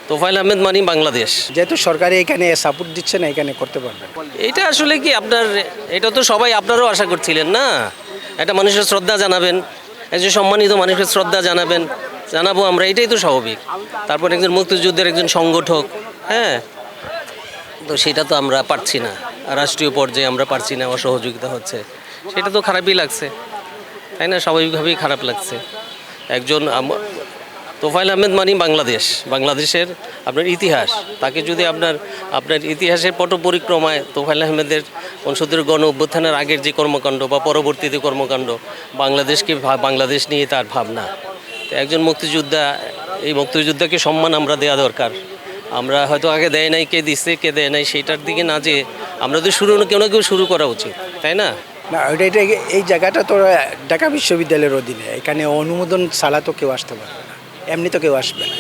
তোফায়েল আহমেদ মানে বাংলাদেশ। যেহেতু সরকারে এখানে সাপোর্ট দিচ্ছে না, এখানে করতে পারবেন। এটা আসলে কি আপনার, এটা তো সবাই আপনারাও আশা করছিলেন না, একটা মানুষের শ্রদ্ধা জানাবেন, একজন সম্মানিত মানুষের শ্রদ্ধা জানাবো আমরা, এটাই তো স্বাভাবিক। তারপর একজন মুক্তিযুদ্ধের একজন সংগঠক, হ্যাঁ, তো সেটা তো আমরা পারছি না, রাষ্ট্রীয় পর্যায়ে আমরা পারছি না, অসহযোগিতা হচ্ছে, সেটা তো খারাপই লাগছে, তাই না? স্বাভাবিকভাবেই খারাপ লাগছে। একজন তোফায়েল আহমেদ মানে বাংলাদেশের আপনার ইতিহাস, তাকে যদি আপনার ইতিহাসের পট পরিক্রমায় তোফায়েল আহমেদের ৭৫ গণ অভ্যুত্থানের আগের যে কর্মকাণ্ড বা পরবর্তীতে কর্মকাণ্ড, বাংলাদেশ নিয়ে তার ভাবনা, তো একজন মুক্তিযোদ্ধা, এই মুক্তিযোদ্ধাকে সম্মান আমরা দেওয়া দরকার। আমরা হয়তো আগে দেয় নাই, কে দিচ্ছে কে দেয় নাই সেটার দিকে না, যে আমরা তো কেউ না কেউ শুরু করা উচিত, তাই না? না, এটা এই জায়গাটা তো ঢাকা বিশ্ববিদ্যালয়ের অধীনে, এখানে অনুমোদন ছাড়া তো কেউ আসতে পারবে না, এমনি তো কেউ আসবে না।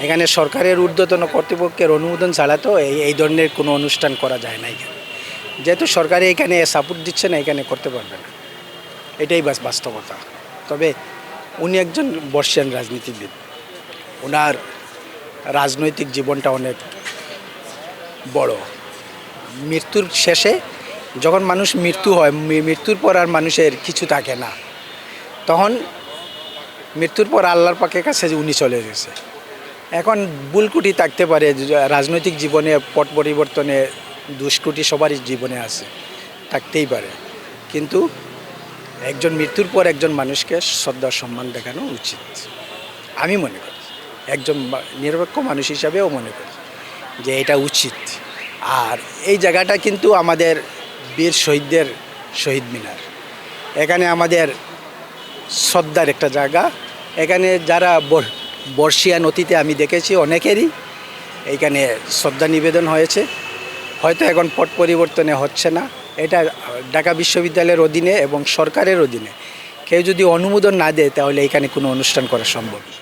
এখানে সরকারের ঊর্ধ্বতন কর্তৃপক্ষের অনুমোদন ছাড়া তো এই ধরনের কোনো অনুষ্ঠান করা যায় না এখানে। যেহেতু সরকারে এখানে সাপোর্ট দিচ্ছে না, এখানে করতে পারবে না, এটাই বাস্তবতা। তবে উনি একজন বর্ষিয়ান রাজনীতিবিদ, ওনার রাজনৈতিক জীবনটা অনেক বড়। মৃত্যুর শেষে যখন মানুষ মৃত্যু হয়, মৃত্যুর পর আর মানুষের কিছু থাকে না, তখন মৃত্যুর পর আল্লাহর পাকের কাছে উনি চলে গেছে। এখন ভুলকুটি থাকতে পারে, রাজনৈতিক জীবনে পট পরিবর্তনে দুষ্কুটি সবারই জীবনে আছে, থাকতেই পারে, কিন্তু একজন মৃত্যুর পর একজন মানুষকে শ্রদ্ধা সম্মান দেখানো উচিত আমি মনে করি। একজন নিরপেক্ষ মানুষ হিসাবেও মনে করি যে এটা উচিত। আর এই জায়গাটা কিন্তু আমাদের বীর শহীদদের শহীদ মিনার, এখানে আমাদের শ্রদ্ধার একটা জায়গা। এখানে যারা বর্ষিয়ান অতীতে আমি দেখেছি অনেকেরই এইখানে শ্রদ্ধা নিবেদন হয়েছে, হয়তো এখন পট পরিবর্তনে হচ্ছে না। এটা ঢাকা বিশ্ববিদ্যালয়ের অধীনে এবং সরকারের অধীনে, কেউ যদি অনুমোদন না দেয় তাহলে এখানে কোনো অনুষ্ঠান করা সম্ভব না।